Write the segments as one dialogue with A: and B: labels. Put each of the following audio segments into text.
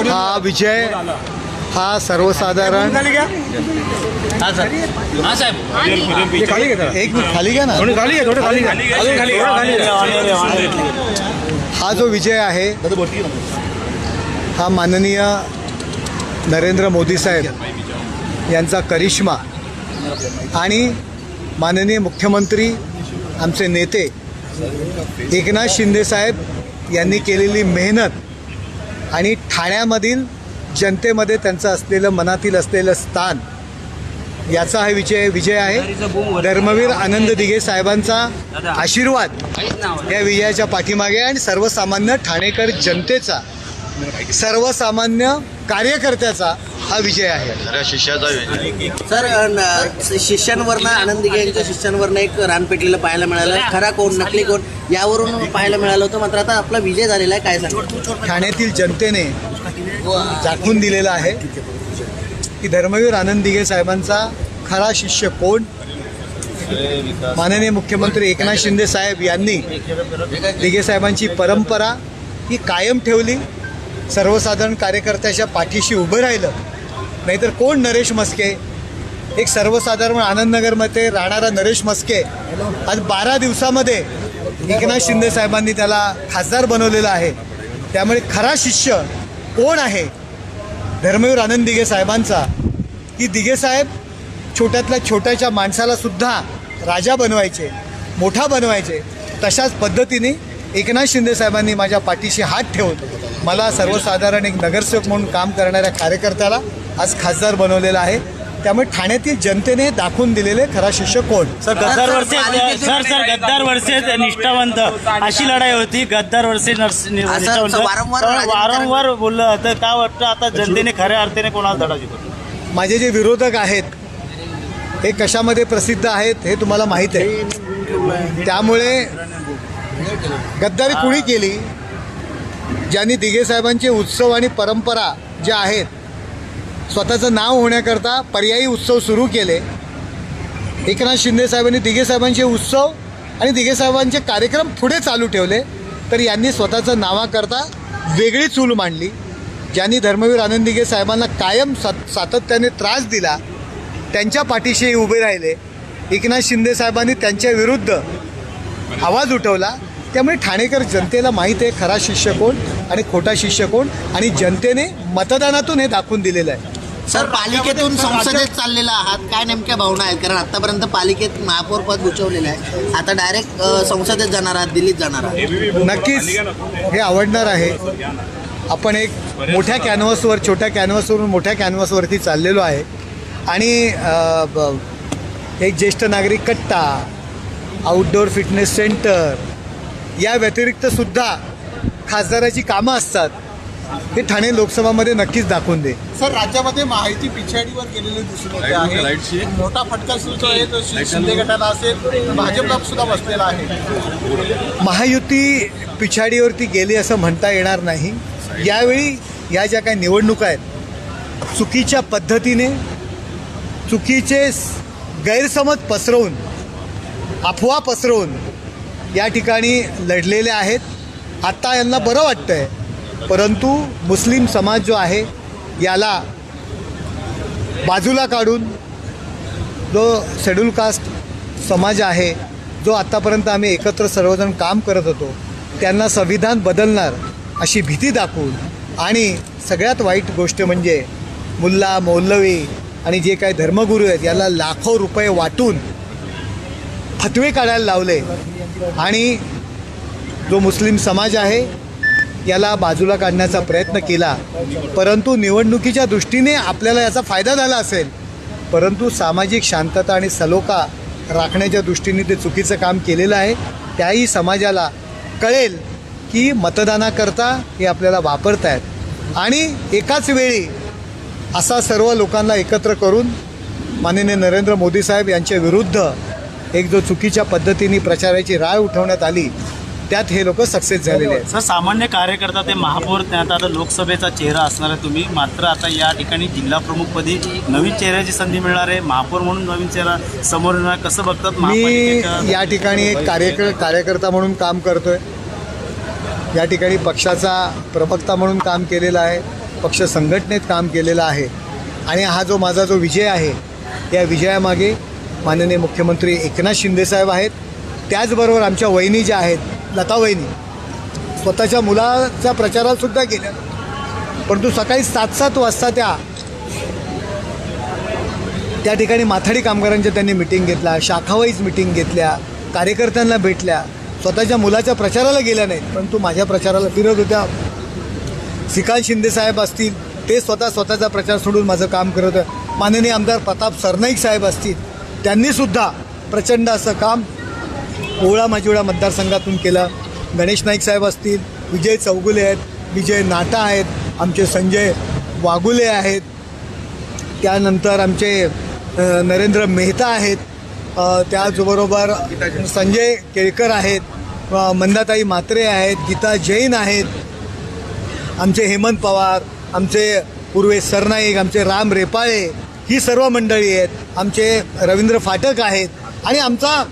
A: हा विजय हा सर्वसाधारण एक मिनिट खाली घ्या ना, हा जो विजय आहे हा माननीय नरेंद्र मोदी साहेब यांचा करिश्मा आणि माननीय मुख्यमंत्री आमचे नेते एकनाथ शिंदे साहेब यांनी केलेली मेहनत आणि ठाण्यामधील जनतेमध्ये त्यांचं असलेलं मनातील असलेलं स्थान याचा हा विजय आहे। धर्मवीर आनंद दिघे साहेबांचा आशीर्वाद या विजयाच्या पाठीमागे आणि सर्वसामान्य ठाणेकर जनतेचा, सर्वसामान्य कार्यकर्त्याचा हा विजय आहे।
B: शिष्याचा विजय
C: सर, शिष्यांवरनं आनंद दिघे यांच्या शिष्यांवरनं एक रान पेटलेलं पाहायला मिळालं। खरा कोण नकली कोण यावरून पाहायला मिळालं होतं, मात्र आता आपला विजय झालेला आहे, काय सांगतो?
A: ठाण्यातील जनतेने दाखवून दिलेलं आहे की धर्मवीर आनंद दिघे साहेबांचा खरा शिष्य कोण। माननीय मुख्यमंत्री एकनाथ शिंदे साहेब यांनी दिघे साहेबांची परंपरा ही कायम ठेवली, सर्वसाधारण कार्यकर्त्याच्या पाठीशी उभं राहिलं। नाहीतर कोण नरेश मस्के, एक सर्वसाधारण आनंदनगरमध्ये राहणारा नरेश मस्के आज 12 दिवसामध्ये एकनाथ शिंदे साहेबांनी त्याला खासदार बनवलेला आहे। त्यामुळे खरा शिष्य कोण आहे धर्मवीर आनंद दिघे साहेबांचा, की दिघे साहेब छोट्यातल्या छोट्याच्या माणसाला सुद्धा राजा बनवायचे, मोठा बनवायचे। तशाच पद्धतीने एकनाथ शिंदे साहेबांनी माझ्या पाठीशी हात ठेवून मला सर्वसाधारण एक नगरसेवक म्हणून काम करणाऱ्या कार्यकर्त्याला आज खासदार बनवलेला आहे। त्यामुळे ठाण्यातील जनतेने दाखवून दिलेले खरा शिष्य कोण।
D: गद्दार वर्सेस निष्ठावंत अशी लढाई होती। गद्दार वर्सेस निष्ठावंत वारंवार बोललं तर काय वाटतं आता जनतेने खऱ्या अर्थाने कोणाला धडा दिला?
A: माझे जे विरोधक आहेत हे कशामध्ये प्रसिद्ध आहेत हे तुम्हाला माहीत आहे। त्यामुळे गद्दारी कुणी केली? ज्यांनी दिघे साहेबांचे उत्सव आणि परंपरा ज्या आहेत स्वतःचं नाव होण्याकरता पर्यायी उत्सव सुरू केले। एकनाथ शिंदे साहेबांनी दिघे साहेबांचे उत्सव आणि दिघे साहेबांचे कार्यक्रम पुढे चालू ठेवले, तर यांनी स्वतःचं नावाकरता वेगळी चूल मांडली। ज्यांनी धर्मवीर आनंद दिघे साहेबांना कायम सातत्याने त्रास दिला त्यांच्या पाठीशी उभे राहिले। एकनाथ शिंदे साहेबांनी त्यांच्या विरुद्ध आवाज उठवला। त्यामुळे ठाणेकर जनतेला माहीत आहे खरा शिष्य कोण आणि खोटा शिष्य कोण, आणि जनतेने मतदानातून हे दाखवून दिलेलं आहे।
C: सर, पालिकेतून संसदेत चाललेला आहात, काय नेमक्या भावना आहेत? कारण आतापर्यंत पालिकेत महापौर पद भूषवलेलं आहे, आता डायरेक्ट संसदेत जाणार आहात, दिल्लीत जाणार आहात।
A: नक्कीच हे आवडणार आहे। आपण एक मोठ्या कॅनव्हासवर, छोट्या कॅनव्हासवरून मोठ्या कॅनव्हासवरती चाललेलो आहे आणि एक ज्येष्ठ नागरिक कट्टा, आउटडोअर फिटनेस सेंटर या व्यतिरिक्त सुद्धा खासदाराची कामं असतात, हे ठाणे लोकसभामध्ये नक्कीच दाखवून दे।
E: सर, राज्यामध्ये महायुती पिछाडीवर गेलेली दिसून येते आहे, मोठा फटका सुरू आहे तो शिंदे गटाला असेल, भाजपला सुद्धा बसलेला आहे।
A: महायुती पिछाडीवरती गेली असं म्हणता येणार नाही। यावेळी या ज्या काही निवडणुका आहेत चुकीच्या पद्धतीने, चुकीचे गैरसमज पसरवून, अफवा पसरवून या ठिकाणी लढलेले आहेत। आत्ता यांना बरं वाटतं आहे, परंतु मुस्लिम समाज जो आहे याला बाजूला काढून जो शेड्यूल कास्ट समाज आहे, जो आत्तापर्यंत आम्ही एकत्र सर्वजण काम करत होतो, त्यांना संविधान बदलणार अशी भीती दाखवून, आणि सगळ्यात वाईट गोष्ट म्हणजे मुल्ला मौलवी आणि जे काही धर्मगुरू आहेत याला लाखो रुपये वाटून फतवे काढायला लावले आणि जो मुस्लिम समाज आहे याला बाजूला काढण्याचा प्रयत्न केला। परंतु निवडणुकीच्या दृष्टीने आपल्याला याचा फायदा झाला असेल, परंतु सामाजिक शांतता आणि सलोखा राखण्याच्या दृष्टीने ते चुकीचं काम केलेलं आहे। त्याही समाजाला कळेल की मतदानाकरता हे आपल्याला वापरत आहेत, आणि एकाच वेळी असा सर्व लोकांना एकत्र करून माननीय नरेंद्र मोदी साहेब यांच्या विरुद्ध एक जो चुकीच्या पद्धतीने प्रचाराची राळ उठवण्यात आली, त्यात हे लोक सक्सेस झालेले आहेत.
D: सर, सामान्य कार्यकर्ता ते महापौर त्यात आता लोकसभेचा चेहरा असणार आहे तुम्ही, मात्र आता या ठिकाणी जिल्हा प्रमुखपदी नवीन चेहऱ्याची संधी मिळणार आहे, महापौर म्हणून नवीन चेहरा समोर येणार, कसं बघतात
A: मी
D: महापालिकेच्या?
A: या ठिकाणी एक कार्यकर्ता म्हणून काम करतोय. या ठिकाणी पक्षाचा प्रवक्ता म्हणून काम केलेलं आहे, पक्ष संघटनेत काम केलेलं आहे. आणि हा जो माझा जो विजय आहे, या विजयामागे माननीय मुख्यमंत्री एकनाथ शिंदेसाहेब आहेत. त्याचबरोबर आमच्या वहिनी ज्या आहेत, लता वहिनी, स्वतःच्या मुलाच्या प्रचाराला सुद्धा गेल्या, परंतु सकाळी 7-7 वाजता त्या ठिकाणी माथाडी कामगारांच्या त्यांनी मिटिंग घेतल्या, शाखावाईज मिटिंग घेतल्या, कार्यकर्त्यांना भेटल्या, स्वतःच्या मुलाच्या प्रचाराला गेल्या नाहीत, परंतु माझ्या प्रचाराला फिरत होत्या. श्रीकांत शिंदेसाहेब असतील, ते स्वतःचा प्रचार सोडून माझं काम करत आहे. माननीय आमदार प्रताप सरनाईक साहेब असतील, त्यांनीसुद्धा प्रचंड असं काम ओवळा माजिवडा मतदारसंघातून केलं. गणेश नाईक साहेब असतील, विजय चौगुले आहेत, विजय नाटा आहेत, आमचे संजय वाघुले आहेत, त्यानंतर आमचे नरेंद्र मेहता आहेत, त्याचबरोबर संजय केळकर आहेत, मंदाताई म्हात्रे आहेत, गीता जैन आहेत, आमचे हेमंत पवार, आमचे पूर्वेश सरनाईक, आमचे राम रेपाळे, ही सर्व मंडळी आहेत, आमचे रवींद्र फाटक आहेत. आणि आमचा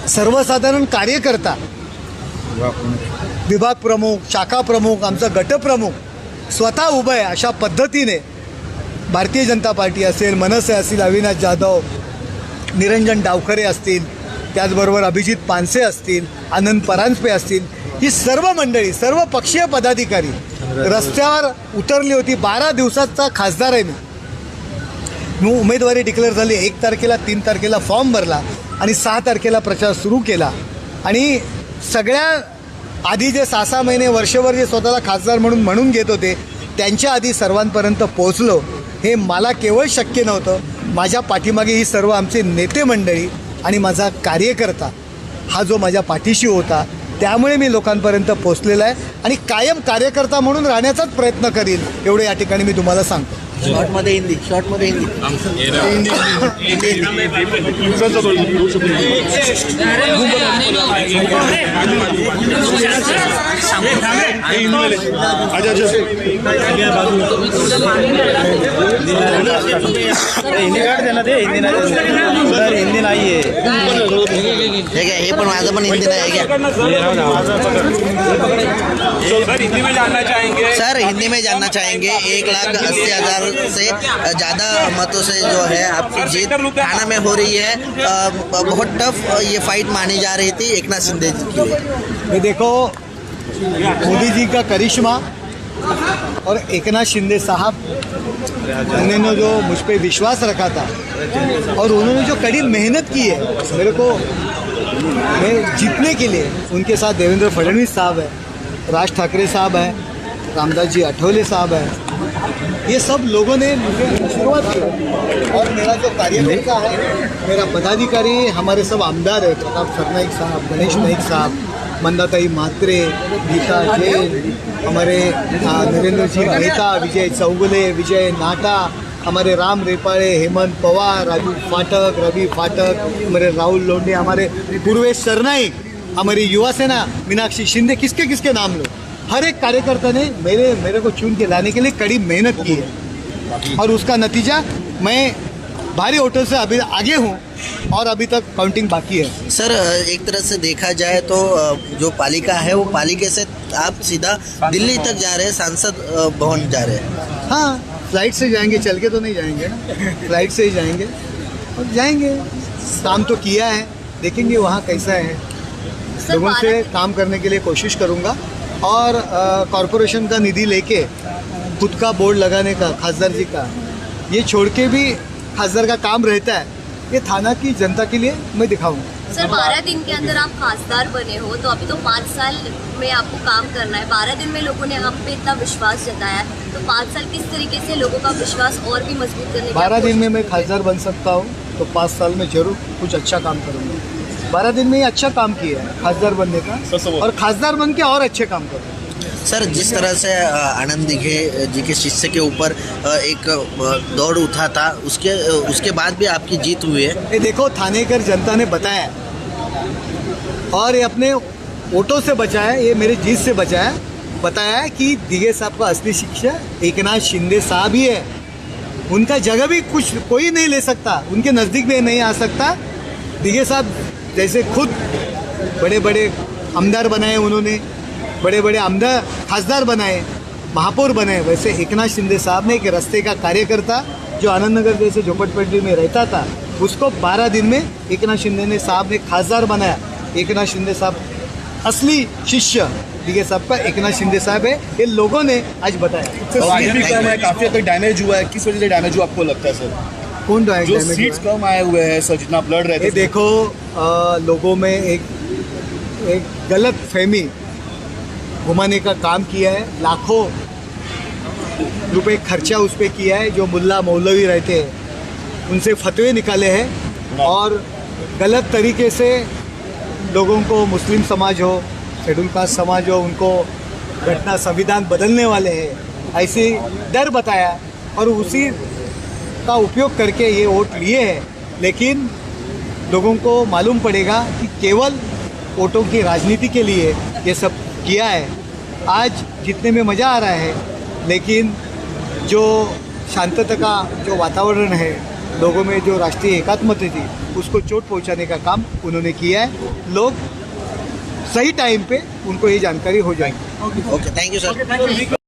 A: सर्वसाधारण कार्यकर्ता, विभाग प्रमुख, शाखा प्रमुख, आमचा गटप्रमुख स्वतः उभं आहे. अशा पद्धतीने भारतीय जनता पार्टी असेल, मनसे असतील, अविनाश जाधव, निरंजन डावखरे असतील, त्याचबरोबर अभिजित पानसे असतील, आनंद परांजपे असतील, ही सर्व मंडळी, सर्व पक्षीय पदाधिकारी रस्त्यावर उतरली होती. 12 दिवसाचा खासदार आहे मी. उमेदवारी डिक्लेअर झाली 1 तारखेला, 3 तारखेला फॉर्म भरला आणि 6 तारखेला प्रचार सुरू केला. आणि सगळ्या आधी जे 6-6 महिने, वर्षभर जे स्वतःला खासदार म्हणून घेत होते, त्यांच्या आधी सर्वांपर्यंत पोहोचलो. हे मला केवळ शक्य नव्हतं, माझ्या पाठीमागे ही सर्व आमचे नेते मंडळी आणि माझा कार्यकर्ता हा जो माझ्या पाठीशी होता, त्यामुळे मी लोकांपर्यंत पोहोचलेला आहे. आणि कायम कार्यकर्ता म्हणून राहण्याचाच प्रयत्न करीन, एवढं या ठिकाणी मी तुम्हाला सांगतो.
C: शॉर्टमध्ये हिंदी.
D: हिंदी नाही आहे.
C: हे पण माझं पण हिंदी नाही आहे. सर, हिंदी में जानना चाहेंगे 1,80,000 से ज़्यादा मतों से जो है आपकी जीत थाना में हो रही है. बहुत टफ ये फाइट मानी जा रही थी एकनाथ शिंदे जी की.
A: ये देखो, मोदी जी का करिश्मा और एकनाथ शिंदे साहब, उन्होंने जो मुझ पर विश्वास रखा था और उन्होंने जो कड़ी मेहनत की है मेरे को मैं जीतने के लिए, उनके साथ देवेंद्र फडणवीस साहब है, राज ठाकरे साहब है, रामदास जी आठवले साहब है, ये सब लोगों ने मुझे आशीर्वाद किया. और मेरा जो कार्यकर्ता है, मेरा पदाधिकारी, हमारे सब आमदार है, प्रताप सरनाईक साहब, गणेश नाईक साहब, मंदाताई म्हात्रे, गीता जैन, हमारे नरेंद्र जी मेहता, विजय चौगुले, विजय नाटा, हमारे राम रेपाळे, हेमंत पवार, राजू फाटक, रवि फाटक, हमारे राहुल लोंढे, हमारे पूर्वेश सरनाईक, हमारी युवा सेना मीनाक्षी शिंदे, किसके नाम लो. हर एक कार्यकर्ता ने मेरे को चुन के लाने के लिए कड़ी मेहनत की है और उसका नतीजा मैं भारी वोटों से अभी आगे हूँ और अभी तक काउंटिंग बाकी है.
C: सर, एक तरह से देखा जाए तो जो पालिका है वो पालिका से आप सीधा दिल्ली तक जा रहे हैं, सांसद भवन जा रहे हैं.
A: हाँ, फ्लाइट से जाएंगे, चल के तो नहीं जाएंगे ना, फ्लाइट से ही जाएंगे और जाएंगे. काम तो किया है, देखेंगे वहाँ कैसा है. लोगों से काम करने के लिए कोशिश करूँगा और कॉरपोरेशन का निधि लेके खुद का बोर्ड लगाने का, खासदार जी का, ये छोड़ के भी खासदार का काम रहता है, ये थाना की जनता के लिए मैं दिखाऊंगा.
B: सर, 12 दिन के अंदर आप खासदार बने हो, तो अभी तो 5 साल में आपको काम करना है. 12 दिन में लोगों ने आप पे इतना विश्वास जताया है, तो 5 साल किस तरीके से लोगों का विश्वास और भी मजबूत करने की
A: 12 दिन में मैं खासदार बन सकता हूँ, तो 5 साल में जरूर कुछ अच्छा काम करूँगा. 12 दिन में ही अच्छा काम किया है खासदार बनने का, और खासदार बन के और अच्छे काम करूँगा.
C: सर, जिस तरह से आनंद दिघे जी के शिष्य के ऊपर एक दौड़ उठा था, उसके बाद भी आपकी जीत हुई है.
A: ये देखो, थानेकर जनता ने बताया और ये अपने वोटों से बचाया, ये मेरी जीत से बचाया, बताया है कि दिघे साहब का असली शिक्षक एकनाथ शिंदे साहब ही है। उनका जगह भी कुछ कोई नहीं ले सकता, उनके नज़दीक भी नहीं आ सकता। दिघे साहब जैसे खुद बड़े बड़े आमदार बनाए उन्होंने, बड़े बड़े आमदार खासदार बनाए, महापौर बनाए, वैसे एकनाथ शिंदे साहब ने एक रास्ते का कार्यकर्ता जो आनंदनगर जैसे झोपड़पट्टी में रहता था उसको 12 दिन में एकनाथ शिंदे ने साहब ने खासदार बनाया। एकनाथ शिंदे साहब असली शिष्य दिघे साहब का एकनाथ शिंदे साहब है, ये लोगों ने आज बताया।
F: सीट भी कम है, काफी हद तक डैमेज हुआ है, किस वजह से डैमेज हुआ आपको लगता है सर?
A: कौन
F: जो
A: डैमेज
F: सीट्स कम आए हुए हैं सर, जितना आप लड़ रहे
A: ये
F: थे,
A: देखो लोगों में एक गलत फहमी घुमाने का काम किया है, लाखों रुपए खर्चा उस पर किया है। जो मुल्ला मौलवी रहते हैं उनसे फतवे निकाले हैं और गलत तरीके से लोगों को, मुस्लिम समाज हो, शेड्यूल कास्ट समाज हो, उनको घटना संविधान बदलने वाले हैं ऐसे डर बताया और उसी का उपयोग करके ये वोट लिए हैं। लेकिन लोगों को मालूम पड़ेगा कि केवल वोटों की राजनीति के लिए ये सब किया है। आज जीतने में मज़ा आ रहा है, लेकिन जो शांतता का जो वातावरण है, लोगों में जो राष्ट्रीय एकात्मता थी, उसको चोट पहुंचाने का काम उन्होंने किया है। लोग सही टाइम पे उनको ये जानकारी हो जाएगी।
C: Okay, thank you sir.